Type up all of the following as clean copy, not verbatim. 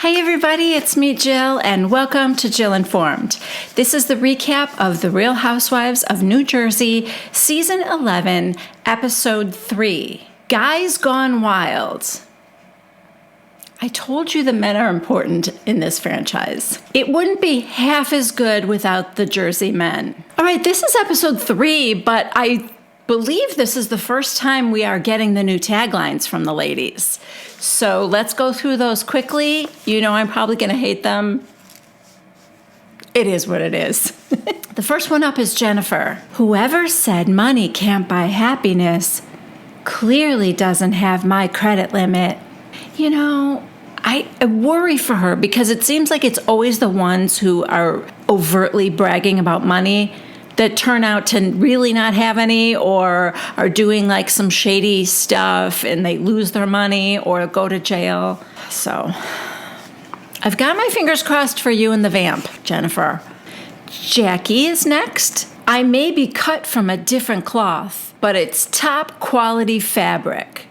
Hi everybody, it's me Jill and welcome to Jill Informed. This is the recap of The Real Housewives of New Jersey, Season 11, Episode 3, Guys Gone Wild. I told you the men are important in this franchise. It wouldn't be half as good without the Jersey men. All right, this is Episode 3, but I believe this is the first time we are getting the new taglines from the ladies. So let's go through those quickly. You know I'm probably going to hate them. It is what it is. The first one up is Jennifer. Whoever said money can't buy happiness clearly doesn't have my credit limit. You know, I worry for her because it seems like it's always the ones who are overtly bragging about money that turn out to really not have any or are doing like some shady stuff and they lose their money or go to jail. So I've got my fingers crossed for you and the vamp, Jennifer. Jackie is next. I may be cut from a different cloth, but it's top quality fabric.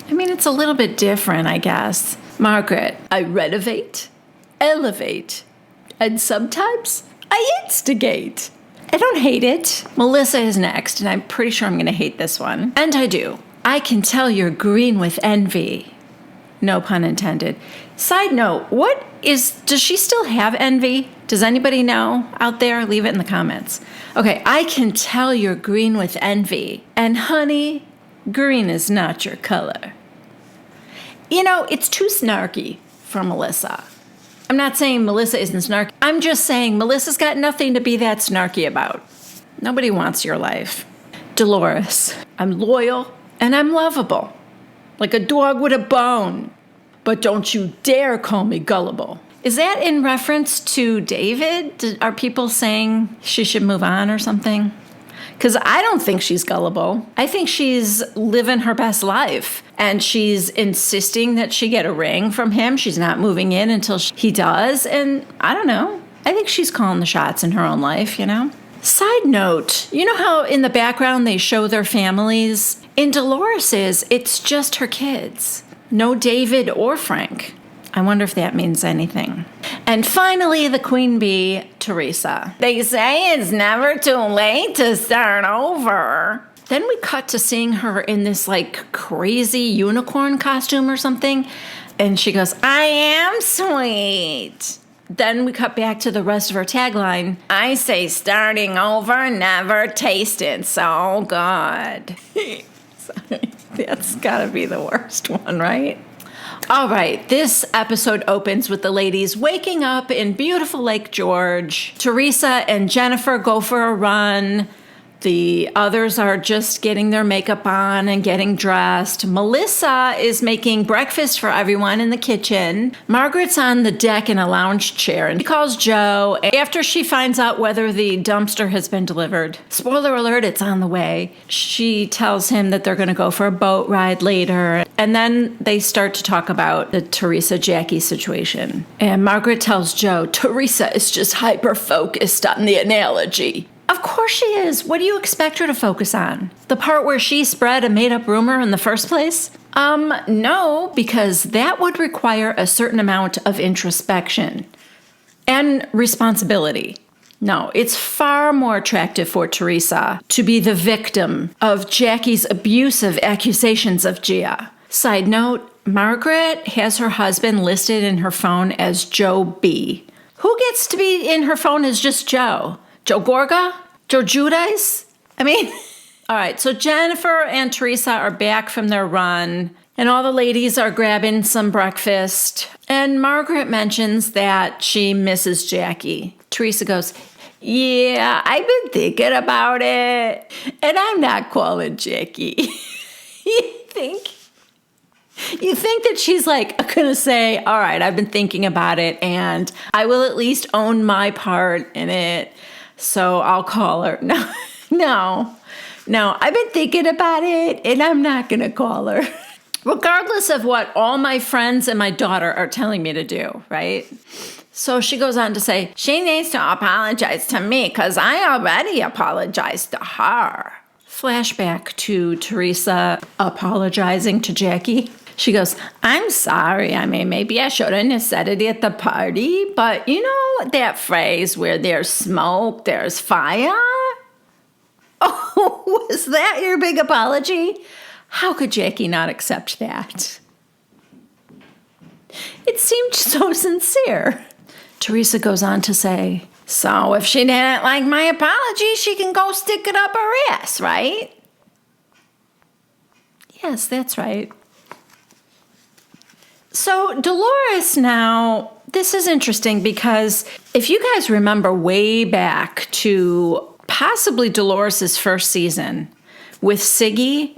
I mean, it's a little bit different, I guess. Margaret, I renovate, elevate, and sometimes I instigate. I don't hate it. Melissa is next, and I'm pretty sure I'm going to hate this one. And I do. I can tell you're green with envy. No pun intended. Side note, does she still have envy? Does anybody know out there? Leave it in the comments. Okay, I can tell you're green with envy. And honey, green is not your color. You know, it's too snarky for Melissa. I'm not saying Melissa isn't snarky. I'm just saying Melissa's got nothing to be that snarky about. Nobody wants your life. Dolores, I'm loyal and I'm lovable, like a dog with a bone. But don't you dare call me gullible. Is that in reference to David? Are people saying she should move on or something? Because I don't think she's gullible. I think she's living her best life. And she's insisting that she get a ring from him. She's not moving in until he does. And I don't know. I think she's calling the shots in her own life, you know? Side note, you know how in the background they show their families? In Dolores's, it's just her kids. No David or Frank. I wonder if that means anything. And finally, the queen bee, Teresa. They say it's never too late to start over. Then we cut to seeing her in this like crazy unicorn costume or something. And she goes, I am sweet. Then we cut back to the rest of her tagline. I say starting over, never tasted so good. Sorry, that's gotta be the worst one, right? All right, this episode opens with the ladies waking up in beautiful Lake George. Teresa and Jennifer go for a run. The others are just getting their makeup on and getting dressed. Melissa is making breakfast for everyone in the kitchen. Margaret's on the deck in a lounge chair, and she calls Joe after she finds out whether the dumpster has been delivered. Spoiler alert, it's on the way. She tells him that they're going to go for a boat ride later, and then they start to talk about the Teresa-Jackie situation. And Margaret tells Joe, Teresa is just hyper-focused on the analogy. Of course she is. What do you expect her to focus on? The part where she spread a made-up rumor in the first place? No, because that would require a certain amount of introspection and responsibility. No, it's far more attractive for Teresa to be the victim of Jackie's abusive accusations of Gia. Side note, Margaret has her husband listed in her phone as Joe B. Who gets to be in her phone as just Joe? Joe Gorga? Joe Judice? I mean, all right, so Jennifer and Teresa are back from their run, and all the ladies are grabbing some breakfast. And Margaret mentions that she misses Jackie. Teresa goes, yeah, I've been thinking about it, and I'm not calling Jackie. You think that she's like going to say, all right, I've been thinking about it, and I will at least own my part in it. So I'll call her. No, I've been thinking about it and I'm not going to call her. Regardless of what all my friends and my daughter are telling me to do, right? So she goes on to say, she needs to apologize to me because I already apologized to her. Flashback to Teresa apologizing to Jackie. She goes, I'm sorry. I mean, maybe I shouldn't have said it at the party, but you know that phrase where there's smoke, there's fire? Oh, was that your big apology? How could Jackie not accept that? It seemed so sincere. Teresa goes on to say, so if she didn't like my apology, she can go stick it up her ass, right? Yes, that's right. So Dolores now, this is interesting because if you guys remember way back to possibly Dolores' first season with Siggy,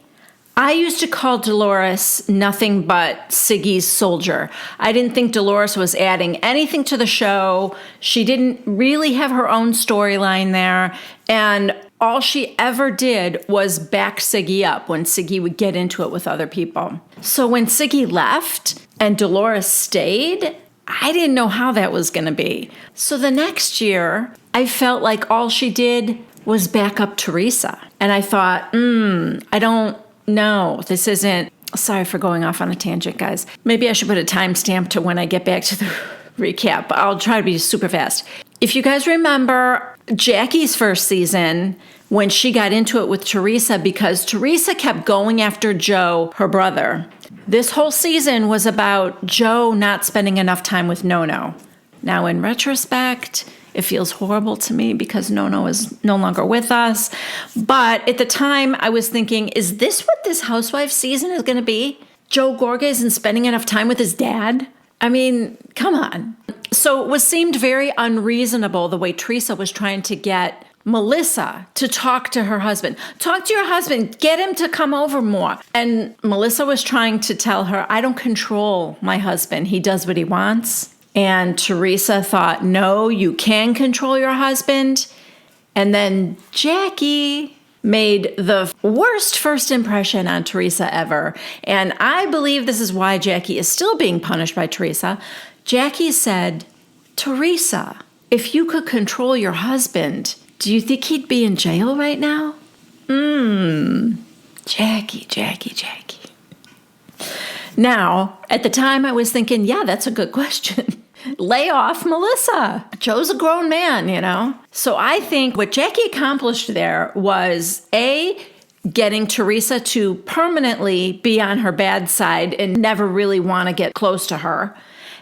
I used to call Dolores nothing but Siggy's soldier. I didn't think Dolores was adding anything to the show. She didn't really have her own storyline there. And all she ever did was back Siggy up when Siggy would get into it with other people. So when Siggy left and Dolores stayed, I didn't know how that was going to be. So the next year, I felt like all she did was back up Teresa. And I thought, I don't know. This isn't... Sorry for going off on a tangent, guys. Maybe I should put a timestamp to when I get back to the recap. I'll try to be super fast. If you guys remember Jackie's first season, when she got into it with Teresa because Teresa kept going after Joe, her brother. This whole season was about Joe not spending enough time with Nono. Now, in retrospect, it feels horrible to me because Nono is no longer with us. But at the time, I was thinking, is this what this Housewives season is going to be? Joe Gorga isn't spending enough time with his dad? I mean, come on. So it seemed very unreasonable the way Teresa was trying to get Melissa to talk to her husband. Talk to your husband. Get him to come over more. And Melissa was trying to tell her, I don't control my husband. He does what he wants. And Teresa thought, no, you can control your husband. And then Jackie made the worst first impression on Teresa ever. And I believe this is why Jackie is still being punished by Teresa. Jackie said, Teresa, if you could control your husband, do you think he'd be in jail right now? Jackie. Now, at the time I was thinking, yeah, that's a good question. Lay off Melissa. Joe's a grown man, you know? So I think what Jackie accomplished there was A, getting Teresa to permanently be on her bad side and never really want to get close to her.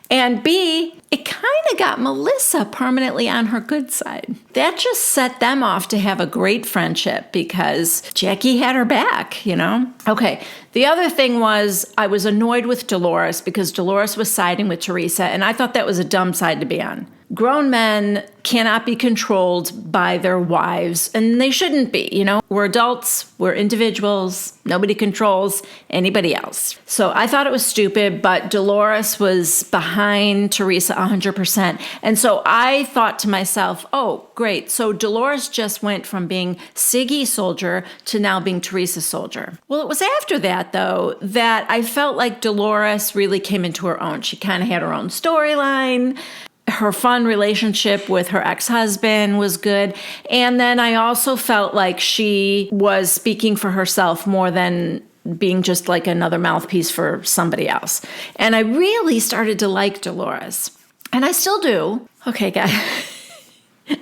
And B, it kind of got Melissa permanently on her good side. That just set them off to have a great friendship because Jackie had her back, you know? Okay, the other thing was I was annoyed with Dolores because Dolores was siding with Teresa, and I thought that was a dumb side to be on. Grown men cannot be controlled by their wives, and they shouldn't be, you know? We're adults, we're individuals, nobody controls anybody else. So I thought it was stupid, but Dolores was behind Teresa 100%. And so I thought to myself, oh, great. So Dolores just went from being Siggy's soldier to now being Teresa's soldier. Well, it was after that, though, that I felt like Dolores really came into her own. She kind of had her own storyline. Her fun relationship with her ex-husband was good. And then I also felt like she was speaking for herself more than being just like another mouthpiece for somebody else. And I really started to like Dolores. And I still do. Okay, guys.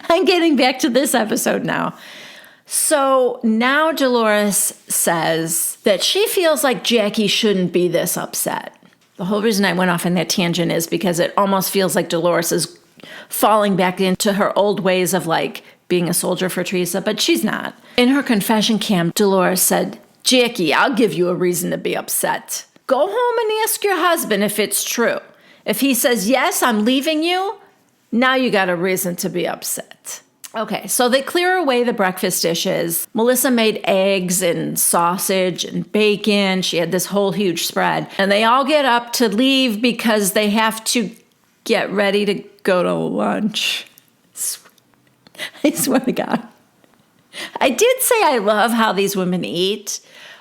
I'm getting back to this episode now. So now Dolores says that she feels like Jackie shouldn't be this upset. The whole reason I went off on that tangent is because it almost feels like Dolores is falling back into her old ways of like being a soldier for Teresa, but she's not. In her confession camp, Dolores said, Jackie, I'll give you a reason to be upset. Go home and ask your husband if it's true. If he says, yes, I'm leaving you, now you got a reason to be upset. Okay, so they clear away the breakfast dishes. Melissa made eggs and sausage and bacon. She had this whole huge spread. And they all get up to leave because they have to get ready to go to lunch. I swear to God. I did say I love how these women eat.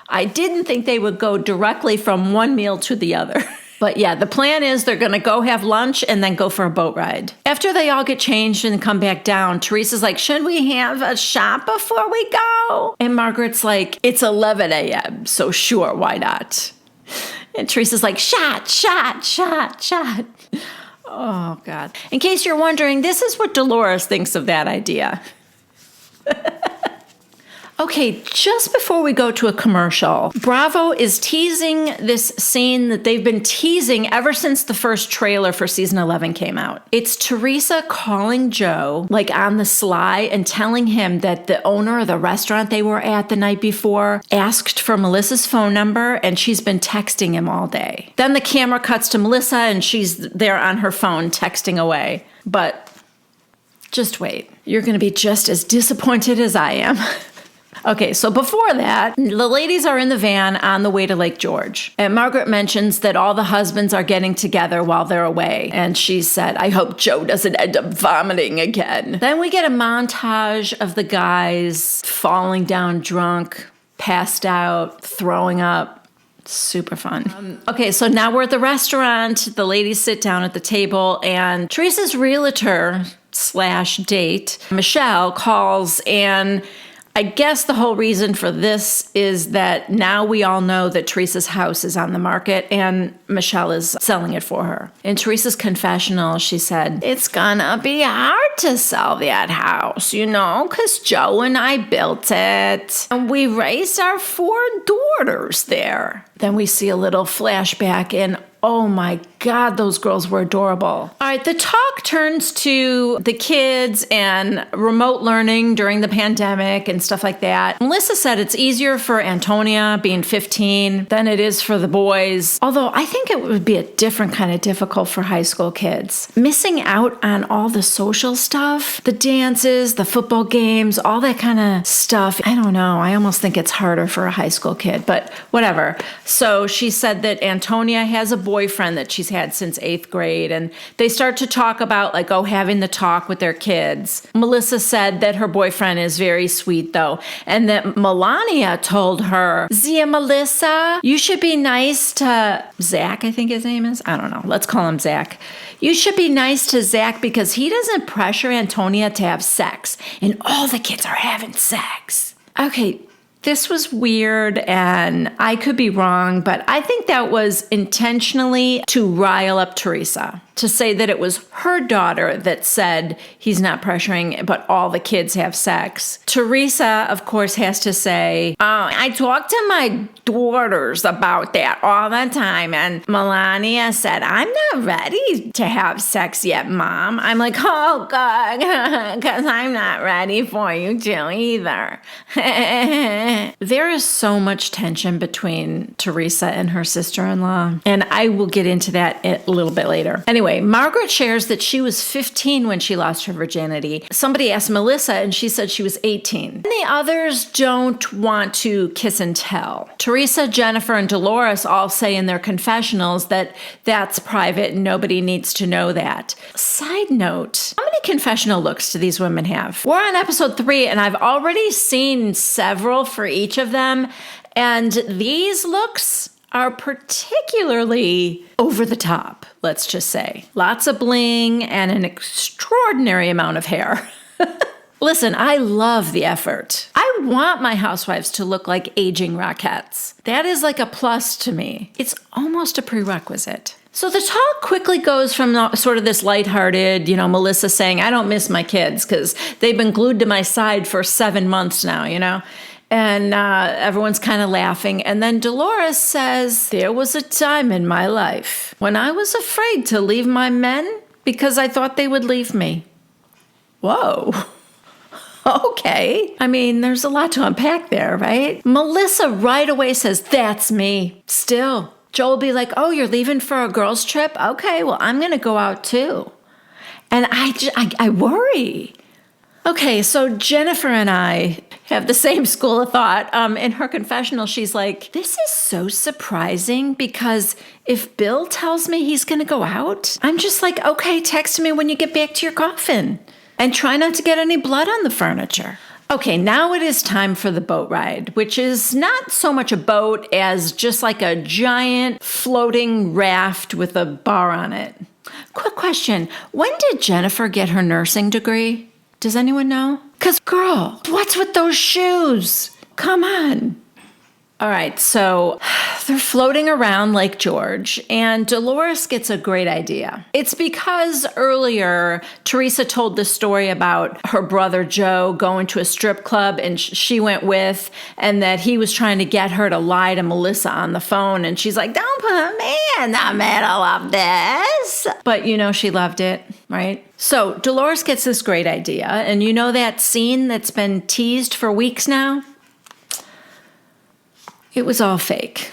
I didn't think they would go directly from one meal to the other. But yeah, the plan is they're going to go have lunch and then go for a boat ride. After they all get changed and come back down, Teresa's like, should we have a shot before we go? And Margaret's like, it's 11 a.m., so sure, why not? And Teresa's like, shot, shot, shot, shot. Oh, God. In case you're wondering, this is what Dolores thinks of that idea. Okay, just before we go to a commercial, Bravo is teasing this scene that they've been teasing ever since the first trailer for season 11 came out. It's Teresa calling Joe, like on the sly, and telling him that the owner of the restaurant they were at the night before asked for Melissa's phone number, and she's been texting him all day. Then the camera cuts to Melissa, and she's there on her phone texting away. But just wait. You're going to be just as disappointed as I am. Okay, so before that, the ladies are in the van on the way to Lake George. And Margaret mentions that all the husbands are getting together while they're away. And she said, I hope Joe doesn't end up vomiting again. Then we get a montage of the guys falling down drunk, passed out, throwing up. Super fun. Okay, so now we're at the restaurant. The ladies sit down at the table, and Teresa's realtor / date, Michelle, calls, and I guess the whole reason for this is that now we all know that Teresa's house is on the market and Michelle is selling it for her. In Teresa's confessional, she said, it's gonna be hard to sell that house, because Joe and I built it and we raised our 4 daughters there. Then we see a little flashback and oh my God, those girls were adorable. All right, the talk turns to the kids and remote learning during the pandemic and stuff like that. Melissa said it's easier for Antonia being 15 than it is for the boys. Although I think it would be a different kind of difficult for high school kids. Missing out on all the social stuff, the dances, the football games, all that kind of stuff. I don't know. I almost think it's harder for a high school kid, but whatever. So she said that Antonia has a boyfriend that she's had since 8th grade, and they start to talk about having the talk with their kids. Melissa said that her boyfriend is very sweet though, and that Melania told her, Zia Melissa, you should be nice to Zach, I think his name is. I don't know. Let's call him Zach. You should be nice to Zach because he doesn't pressure Antonia to have sex, and all the kids are having sex. Okay, this was weird and I could be wrong, but I think that was intentionally to rile up Teresa, to say that it was her daughter that said he's not pressuring, but all the kids have sex. Teresa, of course, has to say, I talk to my daughters about that all the time. And Melania said, I'm not ready to have sex yet, Mom. I'm like, oh, God, because I'm not ready for you to either. There is so much tension between Teresa and her sister-in-law, and I will get into that a little bit later. Anyway, Margaret shares that she was 15 when she lost her virginity. Somebody asked Melissa, and she said she was 18. And the others don't want to kiss and tell. Teresa, Jennifer, and Dolores all say in their confessionals that that's private and nobody needs to know that. Side note, how many confessional looks do these women have? We're on episode 3, and I've already seen several for each of them, and these looks are particularly over the top, let's just say. Lots of bling and an extraordinary amount of hair. Listen, I love the effort. I want my housewives to look like aging Rockettes. That is like a plus to me. It's almost a prerequisite. So the talk quickly goes from sort of this lighthearted, Melissa saying, I don't miss my kids because they've been glued to my side for 7 months now, And everyone's kind of laughing. And then Dolores says, there was a time in my life when I was afraid to leave my men because I thought they would leave me. Whoa. Okay. I mean, there's a lot to unpack there, right? Melissa right away says, that's me. Still. Joel will be like, oh, you're leaving for a girls' trip? Okay, well, I'm going to go out too. And I worry. Okay, so Jennifer and I have the same school of thought. In her confessional, she's like, this is so surprising because if Bill tells me he's going to go out, I'm just like, okay, text me when you get back to your coffin and try not to get any blood on the furniture. Okay, now it is time for the boat ride, which is not so much a boat as just like a giant floating raft with a bar on it. Quick question, when did Jennifer get her nursing degree? Does anyone know? Because, girl, what's with those shoes? Come on. All right, so they're floating around Lake George, and Dolores gets a great idea. It's because earlier, Teresa told the story about her brother Joe going to a strip club, and she went with, and that he was trying to get her to lie to Melissa on the phone, and she's like, don't put me in the middle of this. But she loved it, right? So Dolores gets this great idea, and that scene that's been teased for weeks now? It was all fake.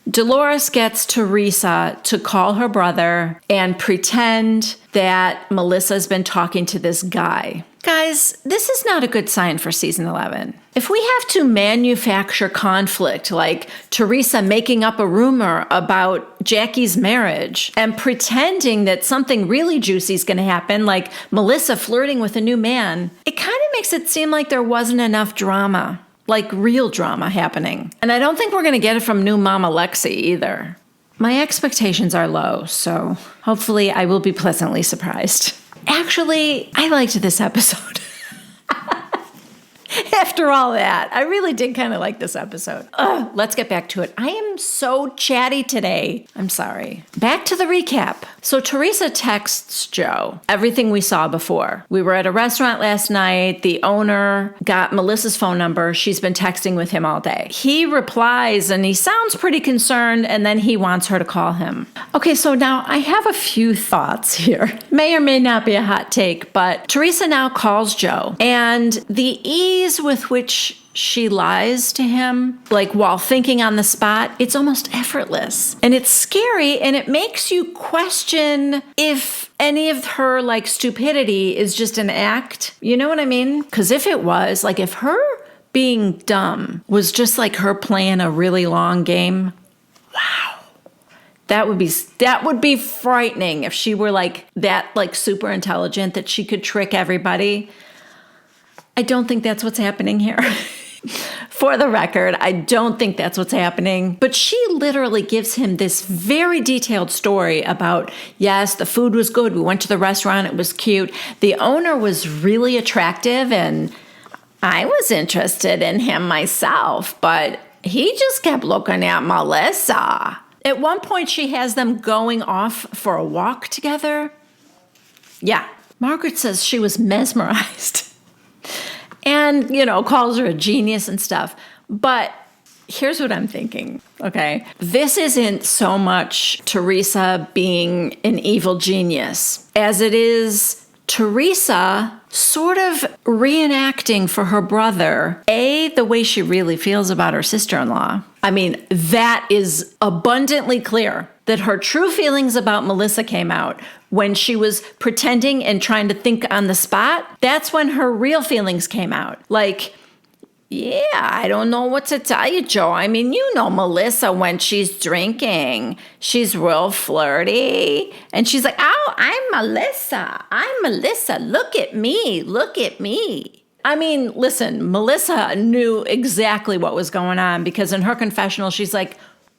Dolores gets Teresa to call her brother and pretend that Melissa's been talking to this guy. Guys, this is not a good sign for season 11. If we have to manufacture conflict, like Teresa making up a rumor about Jackie's marriage and pretending that something really juicy is going to happen, like Melissa flirting with a new man, it kind of makes it seem like there wasn't enough drama. Like real drama happening. And I don't think we're going to get it from new Mama Lexi either. My expectations are low, so hopefully I will be pleasantly surprised. Actually, I liked this episode. After all that, I really did kind of like this episode. Let's get back to it. I am so chatty today. I'm sorry. Back to the recap. So Teresa texts Joe everything we saw before. We were at a restaurant last night. The owner got Melissa's phone number. She's been texting with him all day. He replies and he sounds pretty concerned, and then he wants her to call him. Okay, so now I have a few thoughts here. May or may not be a hot take, but Teresa now calls Joe, and the ease with which she lies to him, like while thinking on the spot, it's almost effortless. And it's scary, and it makes you question if any of her stupidity is just an act. You know what I mean? Because if it was, if her being dumb was just her playing a really long game, wow. That would be frightening if she were that super intelligent that she could trick everybody. I don't think that's what's happening here. For the record, I don't think that's what's happening. But she literally gives him this very detailed story about, yes, the food was good. We went to the restaurant. It was cute. The owner was really attractive, and I was interested in him myself, but he just kept looking at Melissa. At one point, she has them going off for a walk together. Yeah, Margaret says she was mesmerized. And, calls her a genius and stuff. But here's what I'm thinking, okay? This isn't so much Teresa being an evil genius as it is Teresa sort of reenacting for her brother, the way she really feels about her sister-in-law. I mean, that is abundantly clear that her true feelings about Melissa came out when she was pretending and trying to think on the spot. That's when her real feelings came out. Yeah, I don't know what to tell you, Joe. I mean, Melissa when she's drinking. She's real flirty. And she's like, oh, I'm Melissa. Look at me. I mean, listen, Melissa knew exactly what was going on because in her confessional, she's like,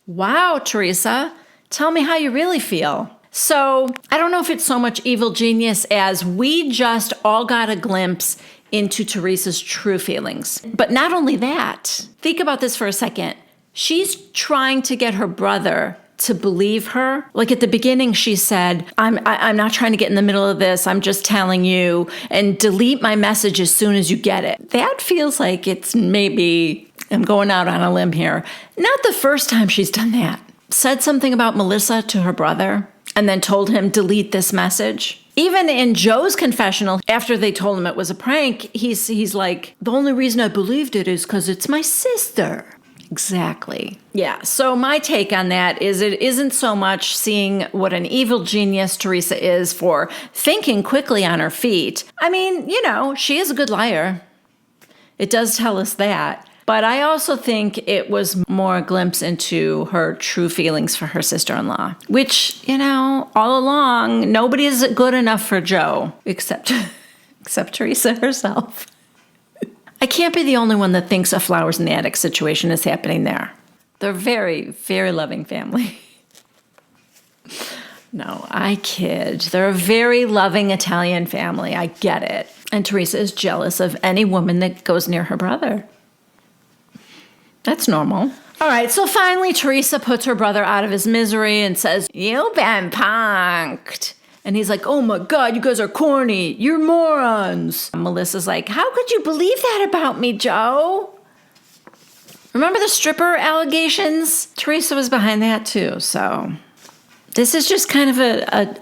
wow, Teresa, tell me how you really feel. So I don't know if it's so much evil genius as we just all got a glimpse into Teresa's true feelings. But not only that, think about this for a second. She's trying to get her brother to believe her. At the beginning, she said, I'm not trying to get in the middle of this. I'm just telling you, and delete my message as soon as you get it. That feels like it's maybe, I'm going out on a limb here, not the first time she's done that. Said something about Melissa to her brother and then told him, delete this message. Even in Joe's confessional, after they told him it was a prank, he's like, the only reason I believed it is because it's my sister. Exactly. Yeah, so my take on that is it isn't so much seeing what an evil genius Teresa is for thinking quickly on her feet. I mean, she is a good liar. It does tell us that. But I also think it was more a glimpse into her true feelings for her sister-in-law, which, all along, nobody is good enough for Joe, except Teresa herself. I can't be the only one that thinks a flowers in the attic situation is happening there. They're very, very loving family. No, I kid. They're a very loving Italian family. I get it. And Teresa is jealous of any woman that goes near her brother. That's normal. All right, so finally Teresa puts her brother out of his misery and says, "You've been punked." And he's like, "Oh my God, you guys are corny. You're morons." And Melissa's like, "How could you believe that about me, Joe?" Remember the stripper allegations? Teresa was behind that too, so this is just kind of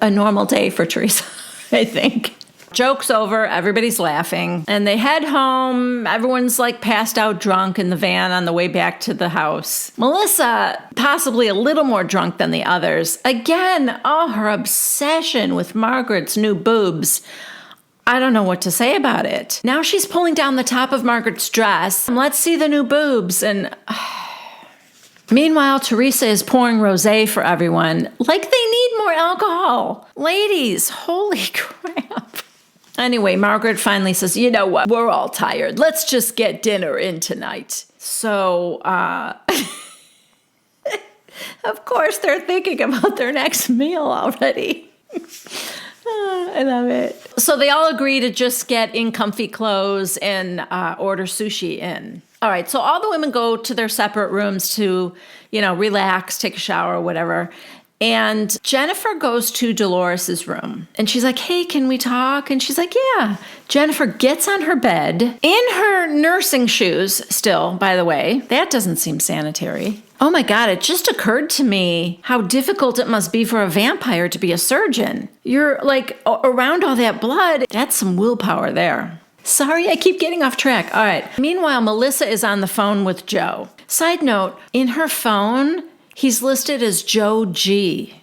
a normal day for Teresa, I think. Joke's over, everybody's laughing, and they head home. Everyone's like passed out drunk in the van on the way back to the house. Melissa, possibly a little more drunk than the others. Again, her obsession with Margaret's new boobs. I don't know what to say about it. Now she's pulling down the top of Margaret's dress. Let's see the new boobs. And meanwhile, Teresa is pouring rosé for everyone. Like they need more alcohol. Ladies, holy crap. Anyway, Margaret finally says, "You know what? We're all tired. Let's just get dinner in tonight." So, of course, they're thinking about their next meal already. I love it. So they all agree to just get in comfy clothes and order sushi in. All right, so all the women go to their separate rooms to, relax, take a shower, whatever. And Jennifer goes to Dolores' room. And she's like, "Hey, can we talk?" And she's like, "Yeah." Jennifer gets on her bed in her nursing shoes still, by the way. That doesn't seem sanitary. Oh my God, it just occurred to me how difficult it must be for a vampire to be a surgeon. You're like around all that blood. That's some willpower there. Sorry, I keep getting off track. All right. Meanwhile, Melissa is on the phone with Joe. Side note, in her phone, he's listed as Joe G.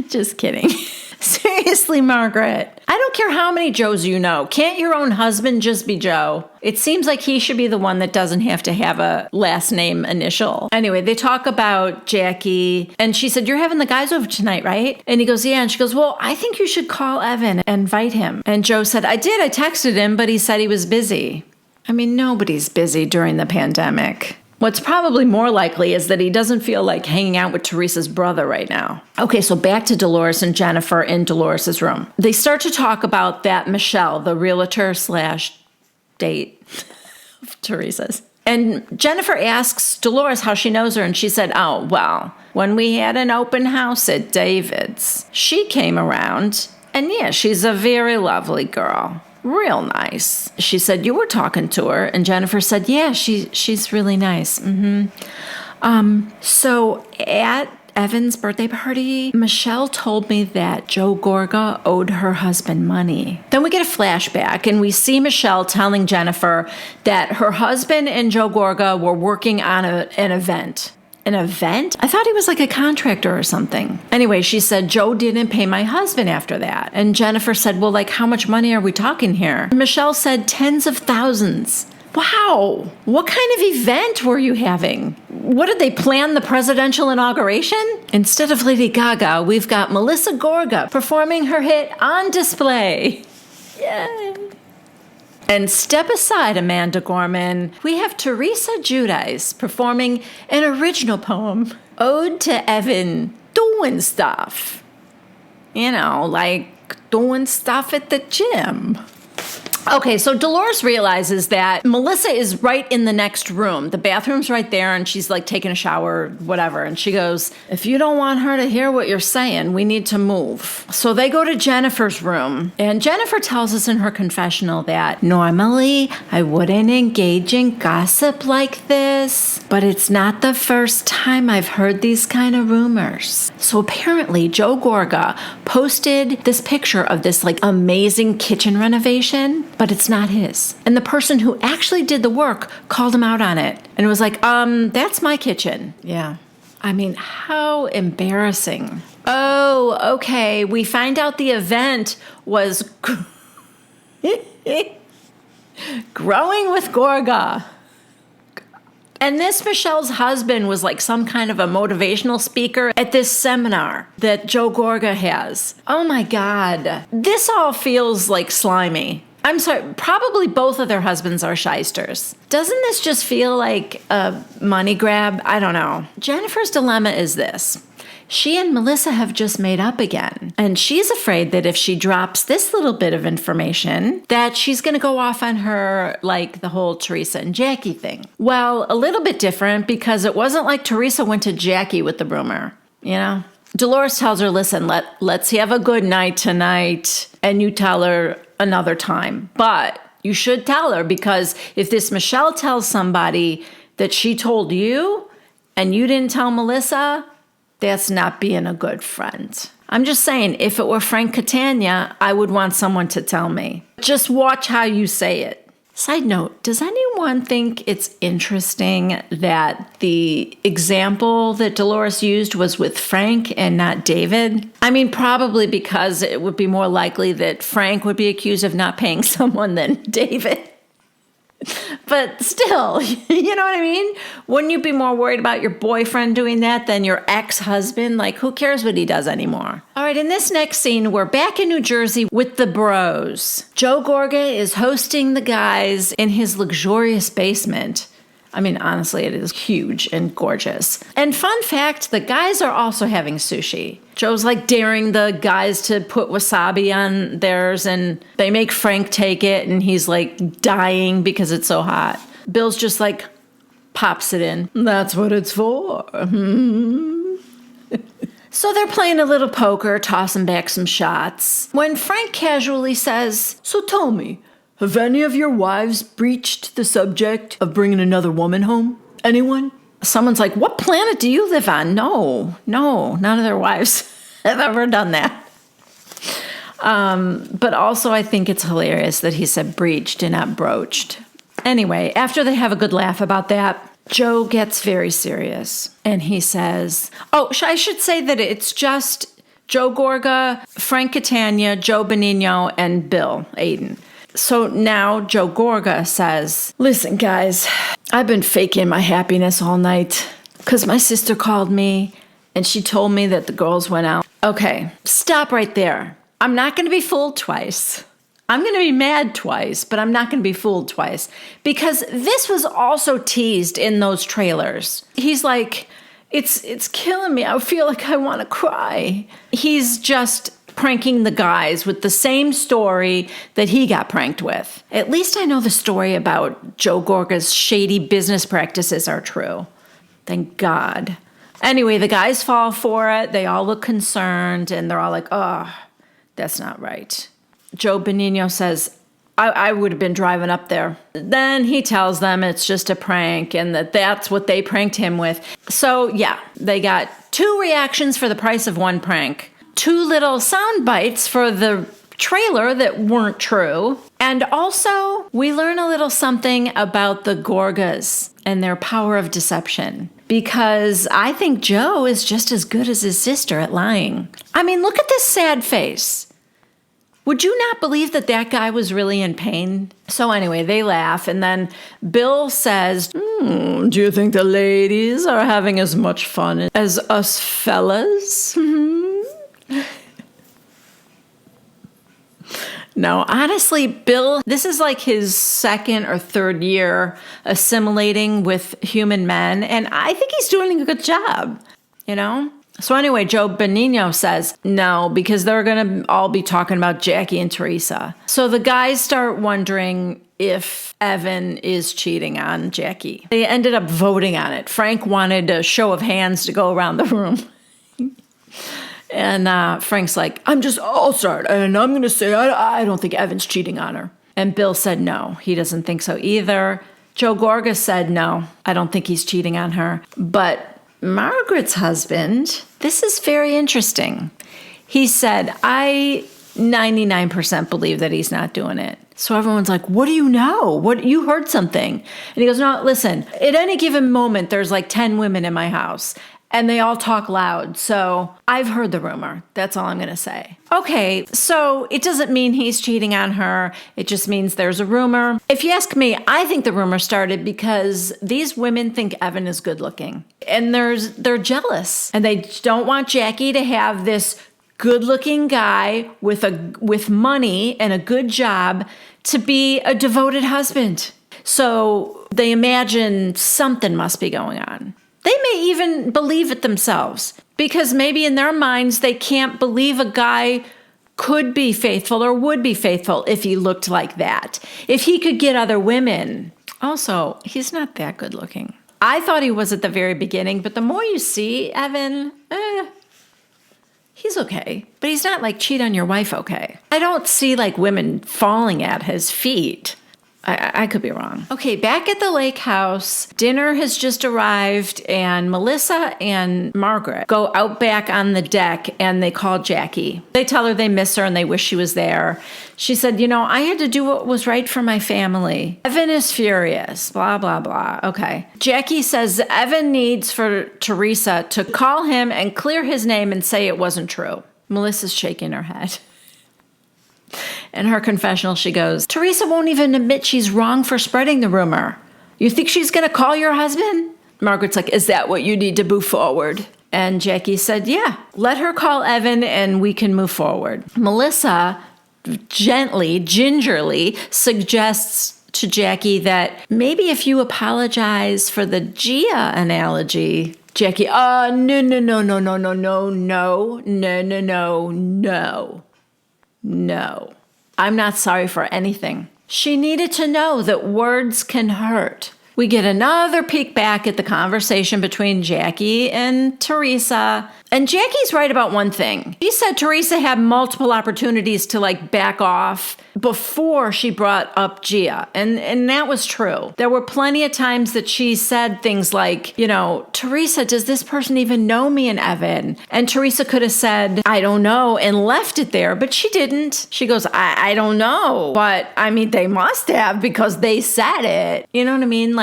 Just kidding. Seriously, Margaret. I don't care how many Joes you know. Can't your own husband just be Joe? It seems like he should be the one that doesn't have to have a last name initial. Anyway, they talk about Jackie, and she said, "You're having the guys over tonight, right?" And he goes, "Yeah." And she goes, "Well, I think you should call Evan and invite him." And Joe said, "I did. I texted him, but he said he was busy." I mean, nobody's busy during the pandemic. What's probably more likely is that he doesn't feel like hanging out with Teresa's brother right now. Okay, so back to Dolores and Jennifer in Dolores' room. They start to talk about that Michelle, the realtor / date of Teresa's. And Jennifer asks Dolores how she knows her, and she said, "Oh, well, when we had an open house at David's, she came around, and yeah, she's a very lovely girl. Real nice." She said, "You were talking to her." And Jennifer said, "Yeah, she's really nice." So at Evan's birthday party, Michelle told me that Joe Gorga owed her husband money. Then we get a flashback and we see Michelle telling Jennifer that her husband and Joe Gorga were working on an event. An event? I thought he was like a contractor or something. Anyway, she said, "Joe didn't pay my husband after that." And Jennifer said, "Well, like how much money are we talking here?" And Michelle said, "Tens of thousands." Wow. What kind of event were you having? What did they plan, the presidential inauguration? Instead of Lady Gaga, we've got Melissa Gorga performing her hit On Display. Yay. And step aside, Amanda Gorman. We have Teresa Giudice performing an original poem, Ode to Evan, doing stuff. Like doing stuff at the gym. Okay, so Dolores realizes that Melissa is right in the next room. The bathroom's right there, and she's like taking a shower, whatever. And she goes, "If you don't want her to hear what you're saying, we need to move." So they go to Jennifer's room, and Jennifer tells us in her confessional that normally I wouldn't engage in gossip like this, but it's not the first time I've heard these kind of rumors. So apparently Joe Gorga posted this picture of this like amazing kitchen renovation, but it's not his. And the person who actually did the work called him out on it. And it was like, that's my kitchen. Yeah. I mean, how embarrassing. Oh, okay. We find out the event was growing with Gorga. And this Michelle's husband was like some kind of a motivational speaker at this seminar that Joe Gorga has. Oh my God. This all feels like slimy. I'm sorry, probably both of their husbands are shysters. Doesn't this just feel like a money grab? I don't know. Jennifer's dilemma is this. She and Melissa have just made up again. And she's afraid that if she drops this little bit of information, that she's going to go off on her like the whole Teresa and Jackie thing. Well, a little bit different because it wasn't like Teresa went to Jackie with the rumor, you know? Dolores tells her, listen, let's have a good night tonight. And you tell her another time. But you should tell her because if this Michelle tells somebody that she told you and you didn't tell Melissa, that's not being a good friend. I'm just saying, if it were Frank Catania, I would want someone to tell me. Just watch how you say it. Side note, does anyone think it's interesting that the example that Dolores used was with Frank and not David? I mean, probably because it would be more likely that Frank would be accused of not paying someone than David. But still, you know what I mean? Wouldn't you be more worried about your boyfriend doing that than your ex-husband? Like, who cares what he does anymore? All right, in this next scene, we're back in New Jersey with the bros. Joe Gorga is hosting the guys in his luxurious basement. I mean, honestly, it is huge and gorgeous. And fun fact, the guys are also having sushi. Joe's like daring the guys to put wasabi on theirs, and they make Frank take it, and he's like dying because it's so hot. Bill's just like pops it in. That's what it's for. So they're playing a little poker, tossing back some shots, when Frank casually says, "So tell me, have any of your wives breached the subject of bringing another woman home? Anyone?" Someone's like, "What planet do you live on?" No, none of their wives have ever done that. But also I think it's hilarious that he said breached and not broached. Anyway, after they have a good laugh about that, Joe gets very serious and he says, I should say that it's just Joe Gorga, Frank Catania, Joe Benigno, and Bill Aiden. So now Joe Gorga says, "Listen, guys, I've been faking my happiness all night because my sister called me and she told me that the girls went out." Okay, stop right there. I'm not going to be fooled twice. I'm going to be mad twice, but I'm not going to be fooled twice because this was also teased in those trailers. He's like, it's killing me. I feel like I want to cry. He's just pranking the guys with the same story that he got pranked with. At least I know the story about Joe Gorga's shady business practices are true. Thank God. Anyway, the guys fall for it. They all look concerned, and they're all like, "Oh, that's not right." Joe Benigno says, I would have been driving up there. Then he tells them it's just a prank and that's what they pranked him with. So, yeah, they got 2 reactions for the price of 1 prank. 2 little sound bites for the trailer that weren't true. And also, we learn a little something about the Gorgas and their power of deception. Because I think Joe is just as good as his sister at lying. I mean, look at this sad face. Would you not believe that guy was really in pain? So anyway, they laugh, and then Bill says, "Do you think the ladies are having as much fun as us fellas?" No, honestly, Bill, this is like his 2nd or 3rd year assimilating with human men, and I think he's doing a good job, you know? So anyway, Joe Benigno says no, because they're going to all be talking about Jackie and Teresa. So the guys start wondering if Evan is cheating on Jackie. They ended up voting on it. Frank wanted a show of hands to go around the room. And Frank's like, I'll start, and I'm going to say I don't think Evan's cheating on her. And Bill said no, he doesn't think so either. Joe Gorga said no, I don't think he's cheating on her. But Margaret's husband, this is very interesting. He said, I 99% believe that he's not doing it. So everyone's like, what do you know? What, you heard something? And he goes, no, listen, at any given moment, there's like 10 women in my house and they all talk loud. So I've heard the rumor. That's all I'm going to say. Okay, so it doesn't mean he's cheating on her. It just means there's a rumor. If you ask me, I think the rumor started because these women think Evan is good looking. And they're jealous. And they don't want Jackie to have this good-looking guy with money and a good job to be a devoted husband. So they imagine something must be going on. They may even believe it themselves because maybe in their minds they can't believe a guy could be faithful or would be faithful if he looked like that. If he could get other women. Also, he's not that good looking. I thought he was at the very beginning, but the more you see Evan, he's okay. But he's not like cheat on your wife okay. I don't see like women falling at his feet. I could be wrong. Okay, back at the lake house, dinner has just arrived, and Melissa and Margaret go out back on the deck, and they call Jackie. They tell her they miss her and they wish she was there. She said, I had to do what was right for my family. Evan is furious, blah, blah, blah. Okay. Jackie says Evan needs for Teresa to call him and clear his name and say it wasn't true. Melissa's shaking her head. In her confessional, she goes, Teresa won't even admit she's wrong for spreading the rumor. You think she's going to call your husband? Margaret's like, is that what you need to move forward? And Jackie said, yeah, let her call Evan and we can move forward. Melissa gently, gingerly suggests to Jackie that maybe if you apologize for the Gia analogy, Jackie, No, I'm not sorry for anything. She needed to know that words can hurt. We get another peek back at the conversation between Jackie and Teresa. And Jackie's right about one thing. She said Teresa had multiple opportunities to back off before she brought up Gia. And that was true. There were plenty of times that she said things like, Teresa, does this person even know me and Evan? And Teresa could have said, I don't know, and left it there, but she didn't. She goes, I don't know. But they must have because they said it. You know what I mean?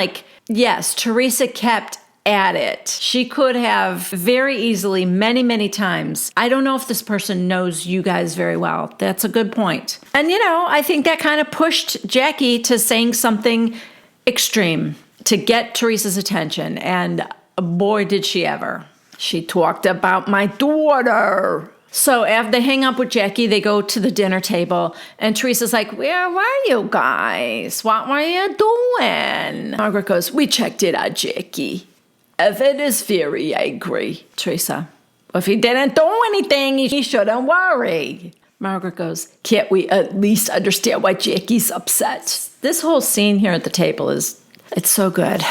Yes, Teresa kept at it. She could have very easily, many, many times. I don't know if this person knows you guys very well. That's a good point. And, I think that kind of pushed Jackie to saying something extreme to get Teresa's attention. And boy, did she ever. She talked about my daughter. So after they hang up with Jackie, they go to the dinner table, and Teresa's like, where were you guys? What were you doing? Margaret goes, we checked it out, Jackie. Evan is very angry. Teresa, if he didn't do anything, he shouldn't worry. Margaret goes, can't we at least understand why Jackie's upset? This whole scene here at the table it's so good.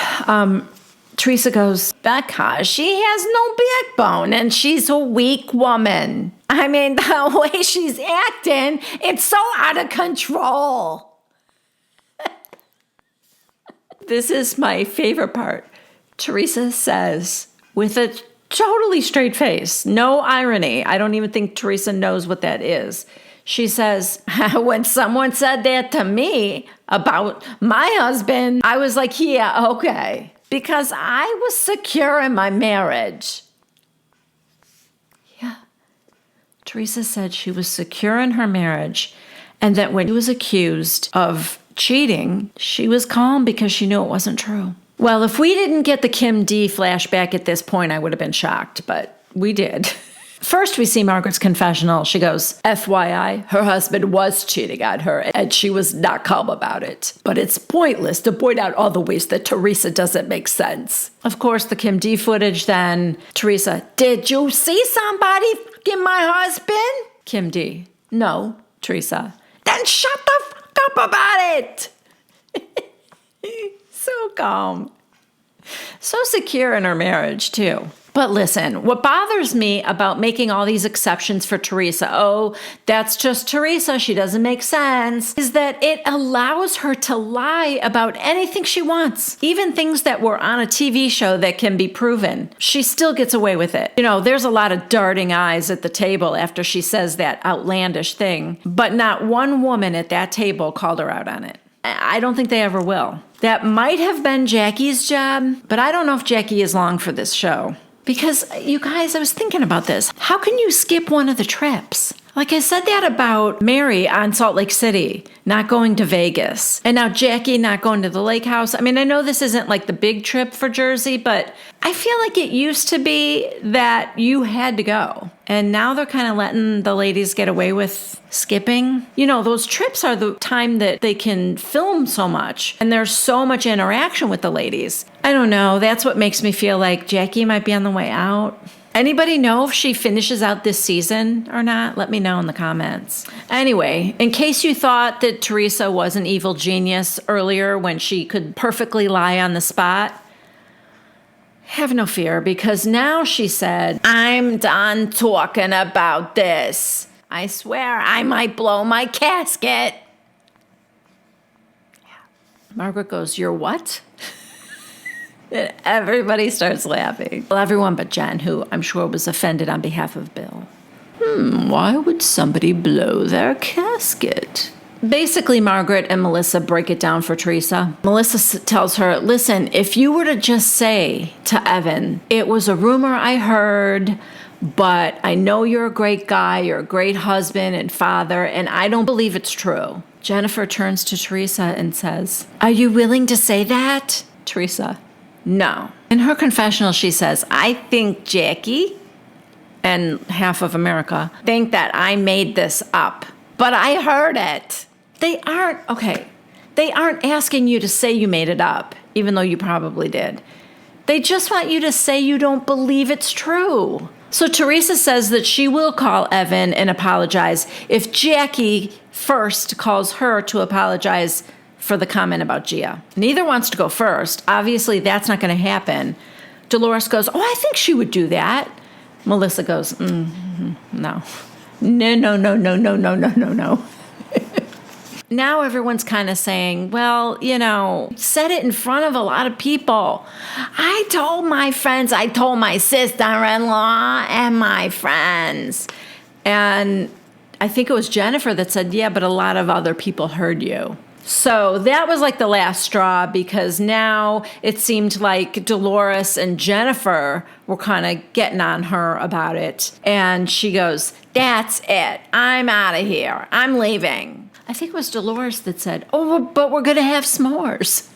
Teresa goes, because she has no backbone and she's a weak woman. The way she's acting, it's so out of control. This is my favorite part. Teresa says, with a totally straight face, no irony. I don't even think Teresa knows what that is. She says, when someone said that to me about my husband, I was like, yeah, okay. Because I was secure in my marriage. Yeah. Teresa said she was secure in her marriage and that when she was accused of cheating, she was calm because she knew it wasn't true. Well, if we didn't get the Kim D flashback at this point, I would have been shocked, but we did. First, we see Margaret's confessional. She goes, FYI, her husband was cheating on her, and she was not calm about it. But it's pointless to point out all the ways that Teresa doesn't make sense. Of course, the Kim D footage then. Teresa, did you see somebody fucking my husband? Kim D, no. Teresa, then shut the fuck up about it. So calm. So secure in her marriage, too. But listen, what bothers me about making all these exceptions for Teresa, that's just Teresa, she doesn't make sense, is that it allows her to lie about anything she wants. Even things that were on a TV show that can be proven. She still gets away with it. There's a lot of darting eyes at the table after she says that outlandish thing, but not one woman at that table called her out on it. I don't think they ever will. That might have been Jackie's job, but I don't know if Jackie is long for this show. Because, you guys, I was thinking about this. How can you skip one of the trips? I said that about Mary on Salt Lake City, not going to Vegas. And now Jackie not going to the lake house. I know this isn't the big trip for Jersey, but I feel like it used to be that you had to go. And now they're kind of letting the ladies get away with skipping. You know, those trips are the time that they can film so much. And there's so much interaction with the ladies. I don't know. That's what makes me feel like Jackie might be on the way out. Anybody know if she finishes out this season or not? Let me know in the comments. Anyway, in case you thought that Teresa was an evil genius earlier when she could perfectly lie on the spot, have no fear, because now she said, I'm done talking about this. I swear I might blow my casket. Yeah. Margaret goes, you're what? And everybody starts laughing. Well, everyone but Jen, who I'm sure was offended on behalf of Bill. Why would somebody blow their casket? Basically, Margaret and Melissa break it down for Teresa. Melissa tells her, listen, if you were to just say to Evan, it was a rumor I heard, but I know you're a great guy, you're a great husband and father, and I don't believe it's true. Jennifer turns to Teresa and says, are you willing to say that? Teresa, no. In her confessional, she says, I think Jackie and half of America think that I made this up, but I heard it. They aren't asking you to say you made it up, even though you probably did. They just want you to say you don't believe it's true. So Teresa says that she will call Evan and apologize if Jackie first calls her to apologize for the comment about Gia. Neither wants to go first. Obviously, that's not going to happen. Dolores goes, oh, I think she would do that. Melissa goes, no. No. Now everyone's kind of saying, well, you know, said it in front of a lot of people. I told my friends, I told my sister-in-law and my friends. And I think it was Jennifer that said, yeah, but a lot of other people heard you. So that was like the last straw, because now it seemed like Dolores and Jennifer were kind of getting on her about it. And she goes, that's it. I'm out of here. I'm leaving. I think it was Dolores that said, oh, but we're going to have s'mores.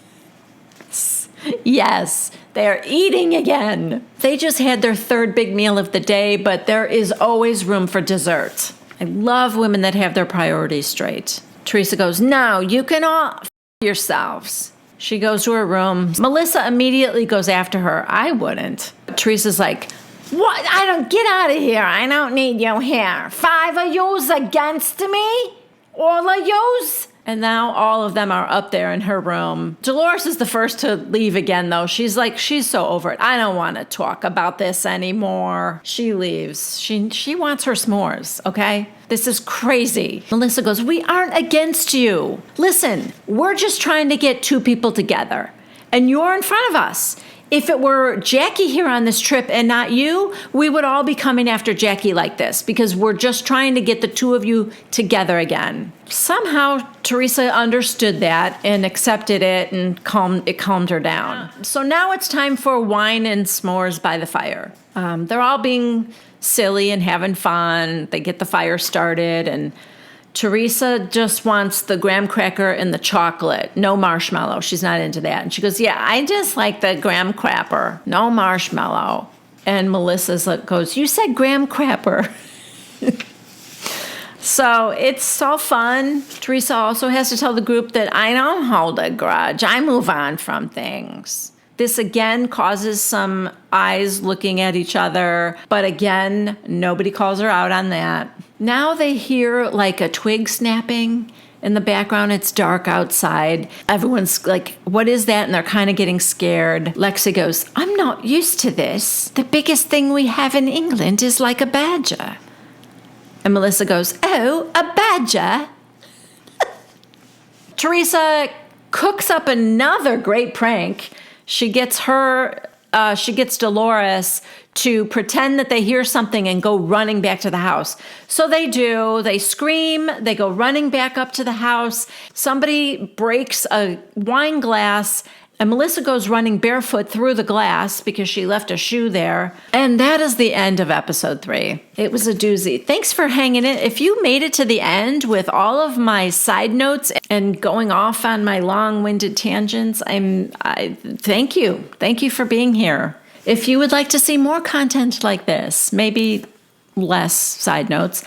Yes, they're eating again. They just had their third big meal of the day, but there is always room for dessert. I love women that have their priorities straight. Teresa goes, no, you can all f yourselves. She goes to her room. Melissa immediately goes after her. I wouldn't. Teresa's like, what? I don't, get out of here. I don't need you here. 5 of yous against me? All of yous? And now all of them are up there in her room. Dolores is the first to leave again, though. She's like, she's so over it. I don't want to talk about this anymore. She leaves. She wants her s'mores, okay? This is crazy. Melissa goes, we aren't against you. Listen, we're just trying to get 2 people together. And you're in front of us. If it were Jackie here on this trip and not you, we would all be coming after Jackie like this, because we're just trying to get the 2 of you together again. Somehow, Teresa understood that and accepted it, and it calmed her down. So now it's time for wine and s'mores by the fire. They're all being silly and having fun. They get the fire started, and Teresa just wants the graham cracker and the chocolate. No marshmallow. She's not into that. And she goes, yeah, I just like the graham crapper. No marshmallow. And Melissa goes, you said graham crapper. So it's so fun. Teresa also has to tell the group that I don't hold a grudge. I move on from things. This again causes some eyes looking at each other, but again, nobody calls her out on that. Now they hear like a twig snapping in the background. It's dark outside. Everyone's like, what is that? And they're kind of getting scared. Lexi goes, I'm not used to this. The biggest thing we have in England is like a badger. And Melissa goes, oh, a badger? Teresa cooks up another great prank. She gets Dolores to pretend that they hear something and go running back to the house. So they do. They scream. They go running back up to the house. Somebody breaks a wine glass, and Melissa goes running barefoot through the glass because she left a shoe there. And that is the end of episode 3. It was a doozy. Thanks for hanging in. If you made it to the end with all of my side notes and going off on my long-winded tangents, thank you. Thank you for being here. If you would like to see more content like this, maybe less side notes.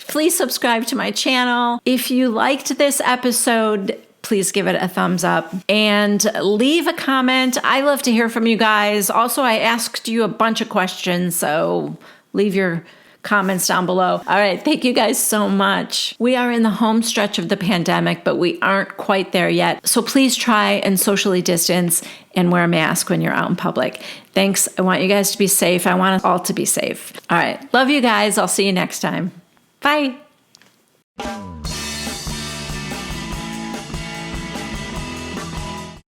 Please subscribe to my channel. If you liked this episode, please give it a thumbs up and leave a comment. I love to hear from you guys. Also, I asked you a bunch of questions, so leave your comments down below. All right, thank you guys so much. We are in the home stretch of the pandemic, but we aren't quite there yet. So please try and socially distance and wear a mask when you're out in public. Thanks. I want you guys to be safe. I want us all to be safe. All right, love you guys. I'll see you next time. Bye.